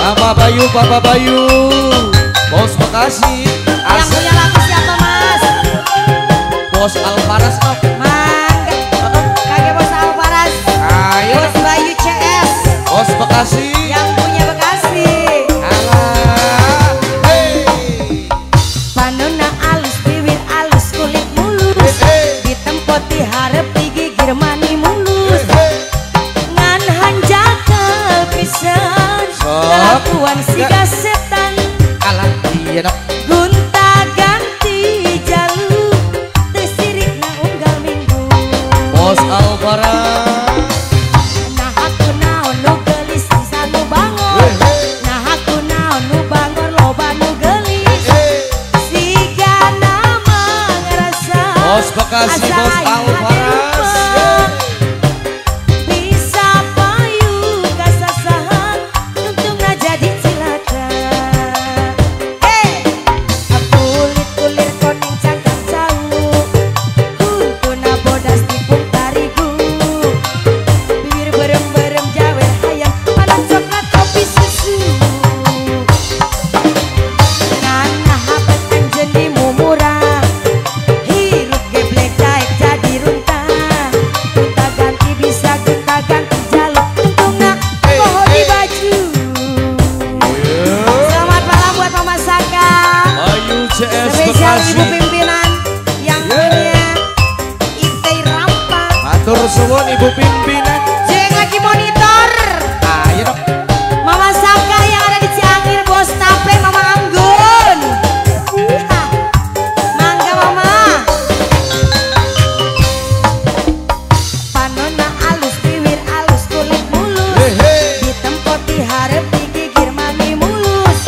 Papa Bayu, Bos Bekasi. Yang punya lagu siapa Mas? Bos Alvaras. Mangga. Kakek Bos Alvaras. Ayo. Bos Bayu CS. Bos Bekasi. Yang punya Bekasi. Alah. Hey. Panona alus, bibir alus, kulit mulus. Ditempot diharap digigir mani mulus. Ngan hanjakal pisan. Kelakuan si gasetan. Alah iya dok. Gunta ganti jalur. Tersirik na unggal minggu. Bos Alvaras. Nah aku naon nu gelis bisa nu bangor. Nah aku naon nu bangor loba nu gelis. Siga nama ngerasa. Bos Bekasi, Bos Alvaras. Bisa payu kasasahan. Untungna jadi cilaka. Kulit-kulir koning cangkang jauh. Kuntuna bodas tipung tarigu. Bibir berem-berem jawer hayang. Panas coklat kopi susu. Nganah habat anjen di mumurah. Hirup geblek daek jadi runtah. Gunta ganti bisa gunta ganti jaluk. Untungna poho di baju. Selamat malam buat Mama Saka. Bayu CS Spesial Bekasi. ibu pimpinan yang punya Itei Rampa. Matur suwun ibu pimpinan. Jeng lagi monitor. Ayo dok. Mama Saka yang ada di Ciangir, Bos Tape, Mama Anggun. Hah. Mangga Mama. Panona alus, bibir alus, kulit mulus. Ditempot diharap digigir mani mulus.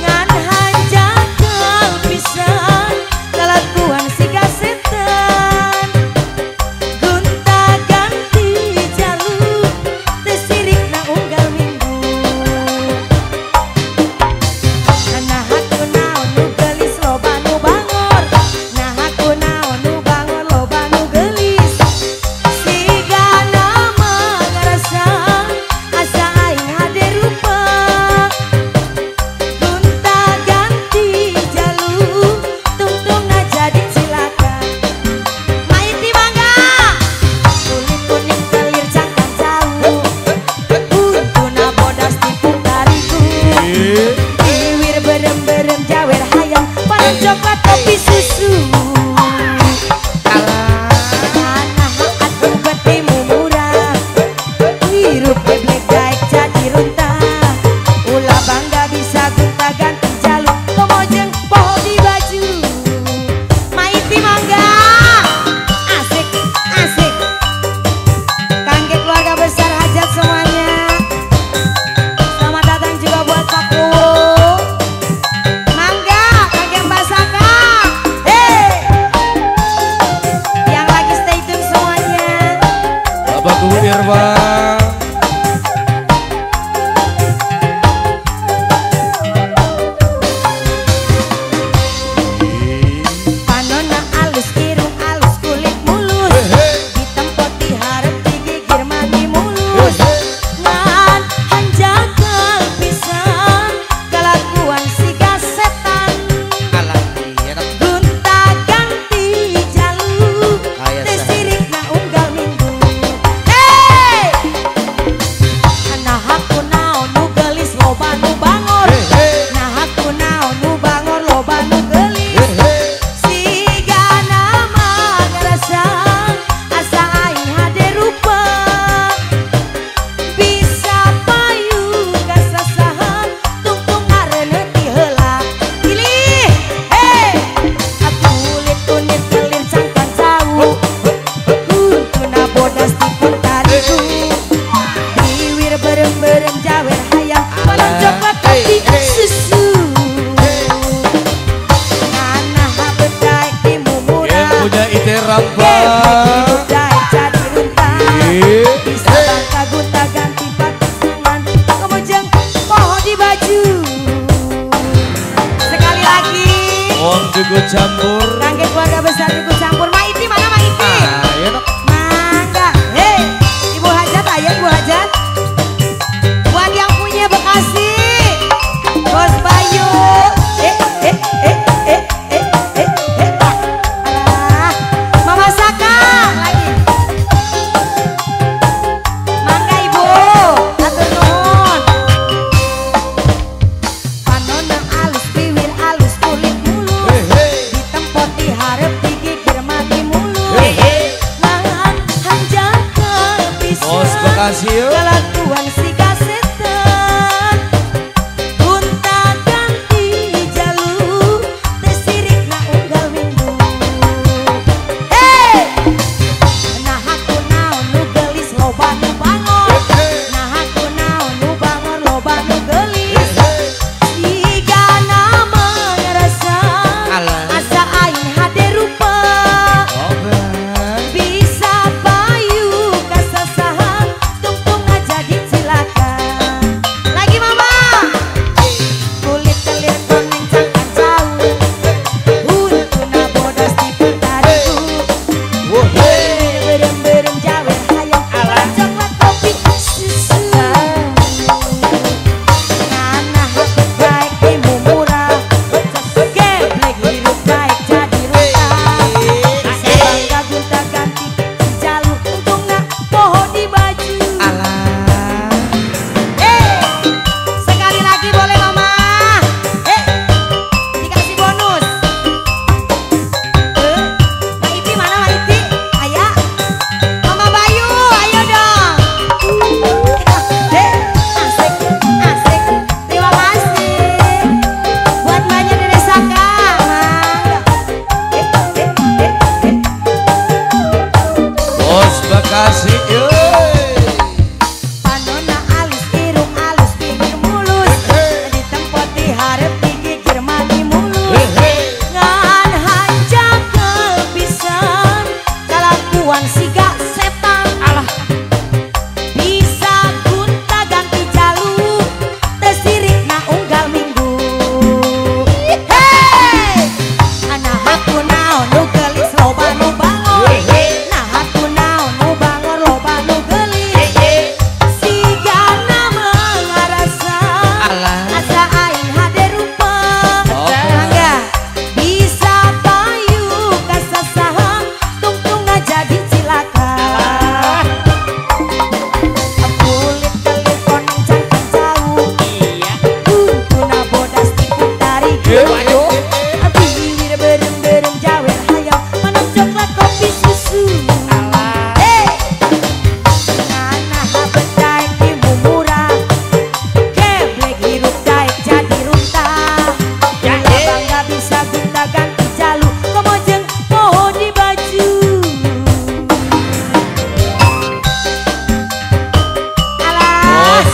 Ngan hanjakal pisan. Kelakuan si gasetan. Gunta ganti jalur. Tersirik na unggal minggu. Nah aku naon nu gelis loba nu bangor. Nah aku naon nu bangor loba nu gelis. Siga nama ngerasa asa aing hade rupa. Gunta ganti jalur. Tungtungna jadi cilaka. Maiti mangga. Kulit kuning kelir cangkang jauh. Kuntuna bodas tipung tarigu. Bibir berem-berem jawer hayang. Panas coklat kopi susu. Tanah atuh gede mumurah. Hirup geblek daek jadi runtah. Ulah bangga bisa gunta ganti jalur. Komojeng poho di baju. Maiti mangga. Asik, asik. Kangge keluarga besar hajat semuanya. Selamat datang juga buat Pak Kuwu. Mangga, kangge Mbak Saka. Yang lagi stay tune semuanya. Bapak Kuwu Irfan. Panona alus, irung alus, kulit mulus. Ditempot diharap digigir mani mulus. Ngan hanjakal pisan. Kelakuan si gasetan. Alah iya dok. Gunta ganti jalur. Aya saha. Tersirik na unggal minggu. Nah aku naon nu gelis loba nu bangor. Nah aku naon nu bangor loba nu gelis. Siga nama ngerasa asa aing hade rupa. Bisa payu kasasahan. Tungtung ngareuneu ti heula. Pilih. Aku kulit kuning kelir cangkang jauh. Kuntuna bodas tipun tarigu. Bibir berem-berem jawer hayang. Panas coklat kopi susu. Nganah habeut daek di Yang mumurah. punya Ite Rampa. Hidup daek jadi runtah. Bisa bangka gunta ganti pasangan. Komojeng poho di baju. Sekali lagi. Wong Dugu campur. Kangge keluarga besar Dugu campur. Maiti mana Maiti? Ayo dok. Mangga. Ibu Hajat, ayo Ibu Hajat. Buat yang punya Bekasi.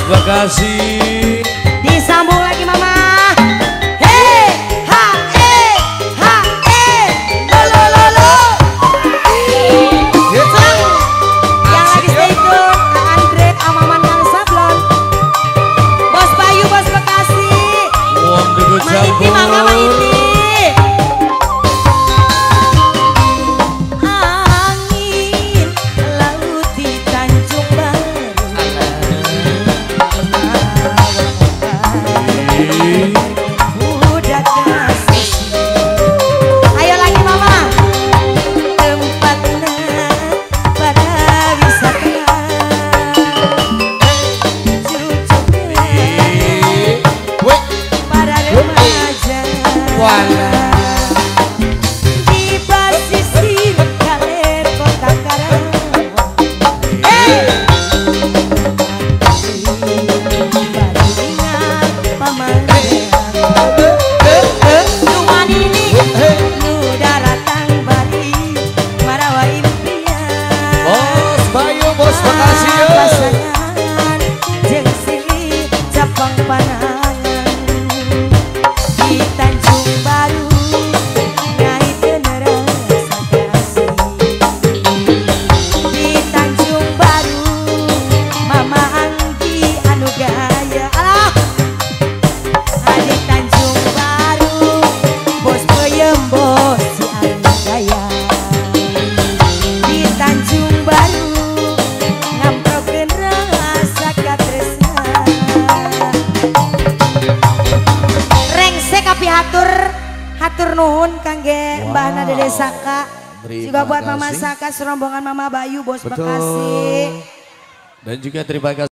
Bekasi. Disambung lagi mama. Hei, ha, ha, lo, lo, lo. Yang lagi stay tune, Andre, Amaman Kang Sablon. Bos Bayu, Bos Bekasi. Uang degu Maiti, mama campur. Maiti. Angin laut di Tanjung Baru. Udah kasih. Ayo lagi mama. Tempatnya pada wisata. Cucunya Weh, para remaja. wala. Di basisir kaler kota Karawang. Baru ingat pemandangan. Nuan ini nu daratang bari marawa impian. Bos Bayu, Bos Bekasi yo. Pasangan jeung silih Japang panangan di Tanjung Baru ngaiteun rasa kasih. Di Tanjung Baru Mama Anggi anu gaya. Alah, di Tanjung Baru bos peuyeum bos si anu gaya. Di Tanjung Baru ngamprokeun rasa katresnan. Rengsek api hatur nuhun kangge Wow. Mbahna Dede Saka. Terima Juga buat Mama kasih. Saka, serombongan Mama Bayu, Bos Betul. Bekasi. Dan juga terima kasih.